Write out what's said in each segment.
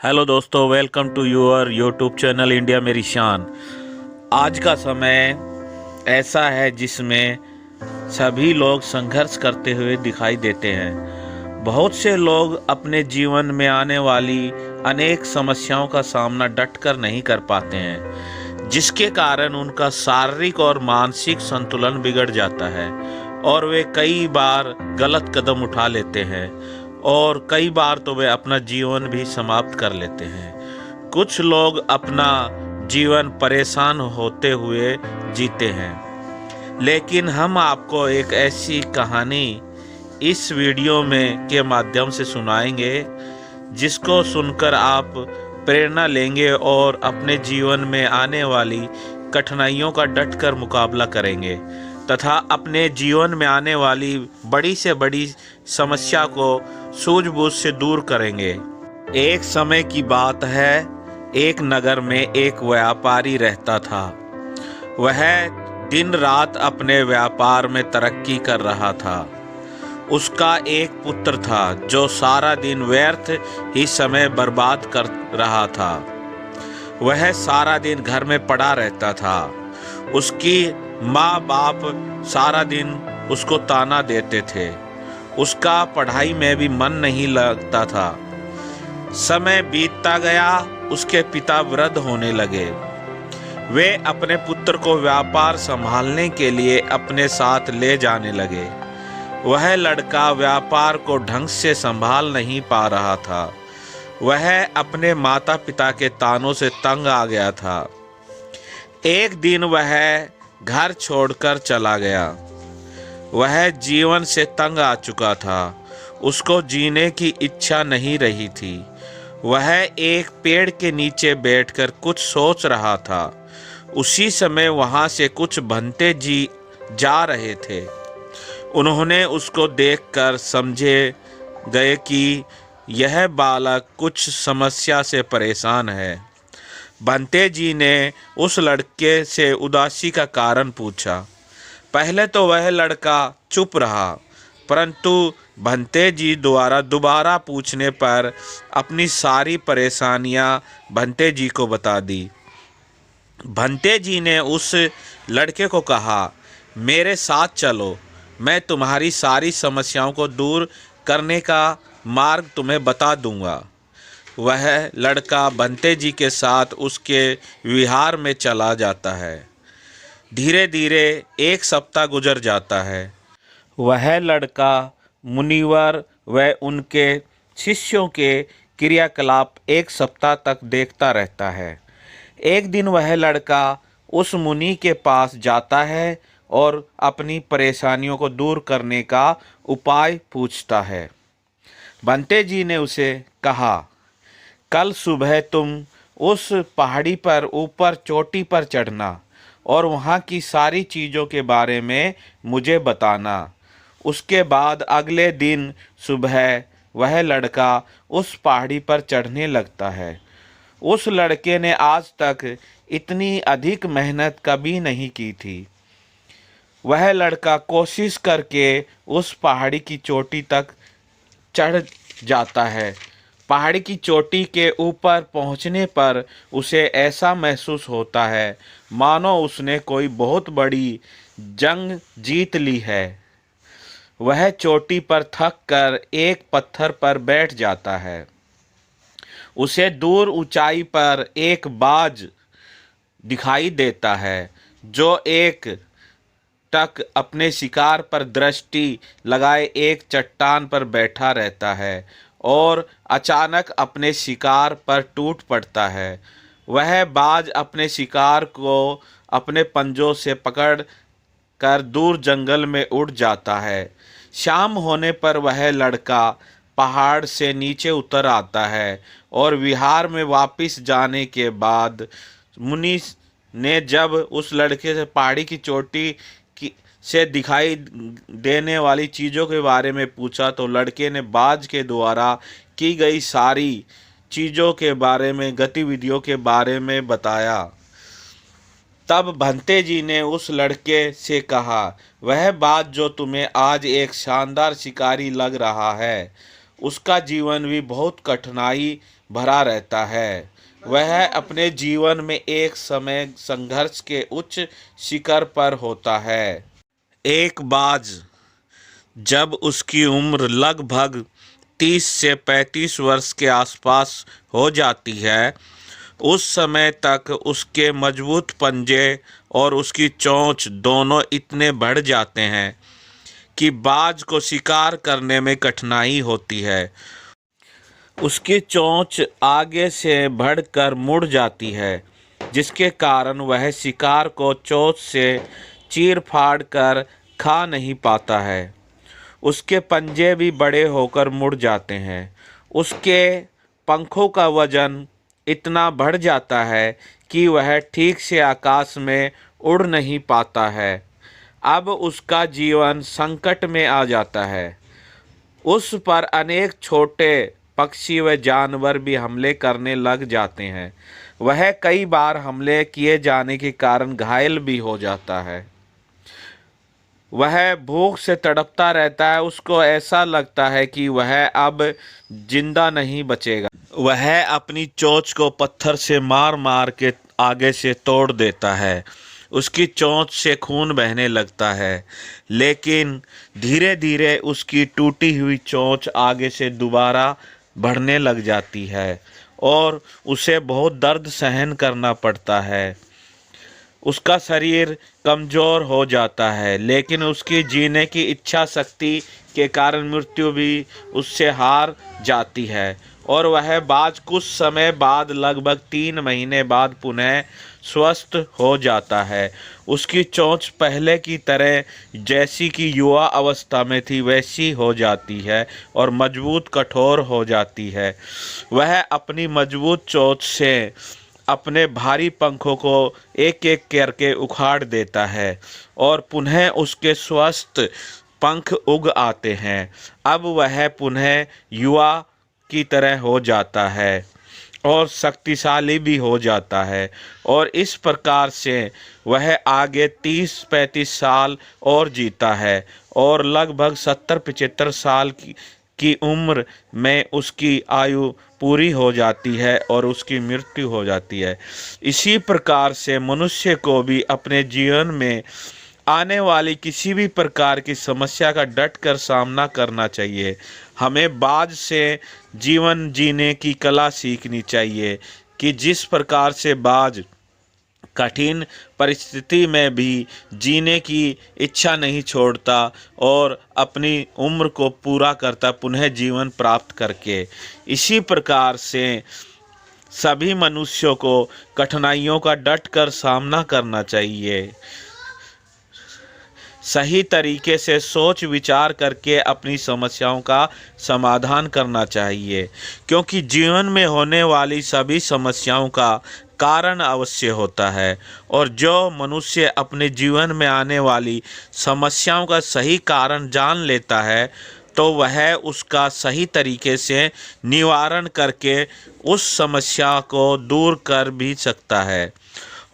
Hello दोस्तों, welcome to your YouTube channel India मेरी शान। आज का समय ऐसा है जिसमें सभी लोग संघर्ष करते हुए दिखाई देते हैं। बहुत से लोग अपने जीवन में आने वाली अनेक समस्याओं का सामना डटकर नहीं कर पाते हैं, जिसके कारण उनका शारीरिक और मानसिक संतुलन बिगड़ जाता है और वे कई बार गलत कदम उठा लेते हैं और कई बार तो वे अपना जीवन भी समाप्त कर लेते हैं। कुछ लोग अपना जीवन परेशान होते हुए जीते हैं, लेकिन हम आपको एक ऐसी कहानी इस वीडियो में के माध्यम से सुनाएंगे जिसको सुनकर आप प्रेरणा लेंगे और अपने जीवन में आने वाली कठिनाइयों का डटकर मुकाबला करेंगे तथा अपने जीवन में आने वाली बड़ी से बड़ी समस्या को सूझबूझ से दूर करेंगे। एक समय की बात है, एक नगर में एक व्यापारी रहता था। वह दिन रात अपने व्यापार में तरक्की कर रहा था। उसका एक पुत्र था जो सारा दिन व्यर्थ ही समय बर्बाद कर रहा था। वह सारा दिन घर में पड़ा रहता था। उसकी माँ बाप सारा दिन उसको ताना देते थे। उसका पढ़ाई में भी मन नहीं लगता था। समय बीतता गया, उसके पिता वृद्ध होने लगे। वे अपने पुत्र को व्यापार संभालने के लिए अपने साथ ले जाने लगे। वह लड़का व्यापार को ढंग से संभाल नहीं पा रहा था। वह अपने माता पिता के तानों से तंग आ गया था। एक दिन वह घर छोड़कर चला गया। वह जीवन से तंग आ चुका था। उसको जीने की इच्छा नहीं रही थी। वह एक पेड़ के नीचे बैठकर कुछ सोच रहा था। उसी समय वहां से कुछ भंते जी जा रहे थे। उन्होंने उसको देखकर समझे गए कि यह बालक कुछ समस्या से परेशान है। भंते जी ने उस लड़के से उदासी का कारण पूछा। पहले तो वह लड़का चुप रहा, परंतु भंते जी द्वारा दोबारा पूछने पर अपनी सारी परेशानियां भंते जी को बता दी। भंते जी ने उस लड़के को कहा, मेरे साथ चलो, मैं तुम्हारी सारी समस्याओं को दूर करने का मार्ग तुम्हें बता दूंगा। वह लड़का भंते जी के साथ उसके विहार में चला जाता है। धीरे धीरे एक सप्ताह गुजर जाता है। वह लड़का मुनिवर व उनके शिष्यों के क्रियाकलाप एक सप्ताह तक देखता रहता है। एक दिन वह लड़का उस मुनि के पास जाता है और अपनी परेशानियों को दूर करने का उपाय पूछता है। भंते जी ने उसे कहा, कल सुबह तुम उस पहाड़ी पर ऊपर चोटी पर चढ़ना और वहाँ की सारी चीज़ों के बारे में मुझे बताना। उसके बाद अगले दिन सुबह वह लड़का उस पहाड़ी पर चढ़ने लगता है। उस लड़के ने आज तक इतनी अधिक मेहनत कभी नहीं की थी। वह लड़का कोशिश करके उस पहाड़ी की चोटी तक चढ़ जाता है। पहाड़ी की चोटी के ऊपर पहुंचने पर उसे ऐसा महसूस होता है मानो उसने कोई बहुत बड़ी जंग जीत ली है। वह चोटी पर थक कर एक पत्थर पर बैठ जाता है। उसे दूर ऊंचाई पर एक बाज दिखाई देता है जो एक टक अपने शिकार पर दृष्टि लगाए एक चट्टान पर बैठा रहता है और अचानक अपने शिकार पर टूट पड़ता है। वह बाज अपने शिकार को अपने पंजों से पकड़ कर दूर जंगल में उड़ जाता है। शाम होने पर वह लड़का पहाड़ से नीचे उतर आता है और विहार में वापस जाने के बाद मुनि ने जब उस लड़के से पहाड़ी की चोटी से दिखाई देने वाली चीज़ों के बारे में पूछा तो लड़के ने बाज के द्वारा की गई सारी चीज़ों के बारे में, गतिविधियों के बारे में बताया। तब भंते जी ने उस लड़के से कहा, वह बात जो तुम्हें आज एक शानदार शिकारी लग रहा है, उसका जीवन भी बहुत कठिनाई भरा रहता है। वह अपने जीवन में एक समय संघर्ष के उच्च शिखर पर होता है। एक बाज जब उसकी उम्र लगभग 30 से 35 वर्ष के आसपास हो जाती है, उस समय तक उसके मजबूत पंजे और उसकी चोंच दोनों इतने बढ़ जाते हैं कि बाज को शिकार करने में कठिनाई होती है। उसकी चोंच आगे से बढ़कर मुड़ जाती है, जिसके कारण वह शिकार को चोंच से चीर फाड़ कर खा नहीं पाता है। उसके पंजे भी बड़े होकर मुड़ जाते हैं। उसके पंखों का वजन इतना बढ़ जाता है कि वह ठीक से आकाश में उड़ नहीं पाता है। अब उसका जीवन संकट में आ जाता है। उस पर अनेक छोटे पक्षी व जानवर भी हमले करने लग जाते हैं। वह कई बार हमले किए जाने के कारण घायल भी हो जाता है। वह भूख से तड़पता रहता है। उसको ऐसा लगता है कि वह अब जिंदा नहीं बचेगा। वह अपनी चोंच को पत्थर से मार मार के आगे से तोड़ देता है। उसकी चोंच से खून बहने लगता है, लेकिन धीरे धीरे उसकी टूटी हुई चोंच आगे से दोबारा बढ़ने लग जाती है और उसे बहुत दर्द सहन करना पड़ता है। उसका शरीर कमज़ोर हो जाता है, लेकिन उसकी जीने की इच्छा शक्ति के कारण मृत्यु भी उससे हार जाती है और वह बाज कुछ समय बाद लगभग 3 महीने बाद पुनः स्वस्थ हो जाता है। उसकी चोंच पहले की तरह जैसी कि युवा अवस्था में थी वैसी हो जाती है और मजबूत कठोर हो जाती है। वह अपनी मजबूत चोंच से अपने भारी पंखों को एक एक करके उखाड़ देता है और पुनः उसके स्वस्थ पंख उग आते हैं। अब वह पुनः युवा की तरह हो जाता है और शक्तिशाली भी हो जाता है और इस प्रकार से वह आगे 30-35 साल और जीता है और लगभग 70-75 साल की उम्र में उसकी आयु पूरी हो जाती है और उसकी मृत्यु हो जाती है। इसी प्रकार से मनुष्य को भी अपने जीवन में आने वाली किसी भी प्रकार की समस्या का डट कर सामना करना चाहिए। हमें बाज से जीवन जीने की कला सीखनी चाहिए कि जिस प्रकार से बाज कठिन परिस्थिति में भी जीने की इच्छा नहीं छोड़ता और अपनी उम्र को पूरा करता पुनः जीवन प्राप्त करके। इसी प्रकार से सभी मनुष्यों को कठिनाइयों का डट कर सामना करना चाहिए। सही तरीके से सोच विचार करके अपनी समस्याओं का समाधान करना चाहिए, क्योंकि जीवन में होने वाली सभी समस्याओं का कारण अवश्य होता है और जो मनुष्य अपने जीवन में आने वाली समस्याओं का सही कारण जान लेता है तो वह उसका सही तरीके से निवारण करके उस समस्या को दूर कर भी सकता है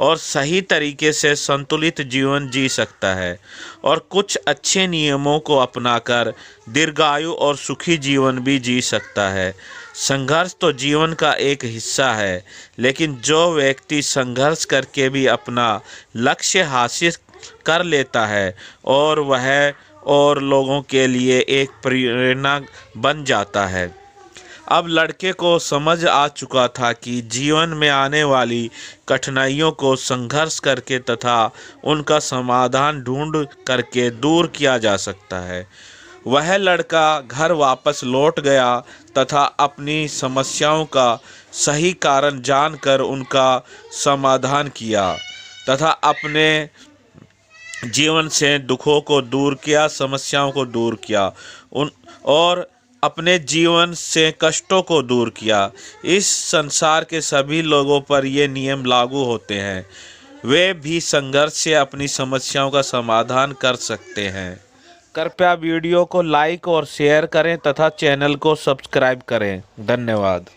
और सही तरीके से संतुलित जीवन जी सकता है और कुछ अच्छे नियमों को अपनाकर दीर्घायु और सुखी जीवन भी जी सकता है। संघर्ष तो जीवन का एक हिस्सा है, लेकिन जो व्यक्ति संघर्ष करके भी अपना लक्ष्य हासिल कर लेता है और वह और लोगों के लिए एक प्रेरणा बन जाता है। अब लड़के को समझ आ चुका था कि जीवन में आने वाली कठिनाइयों को संघर्ष करके तथा उनका समाधान ढूंढ करके दूर किया जा सकता है। वह लड़का घर वापस लौट गया तथा अपनी समस्याओं का सही कारण जानकर उनका समाधान किया तथा अपने जीवन से दुखों को दूर किया, समस्याओं को दूर किया और अपने जीवन से कष्टों को दूर किया। इस संसार के सभी लोगों पर ये नियम लागू होते हैं। वे भी संघर्ष से अपनी समस्याओं का समाधान कर सकते हैं। कृपया वीडियो को लाइक और शेयर करें तथा चैनल को सब्सक्राइब करें। धन्यवाद।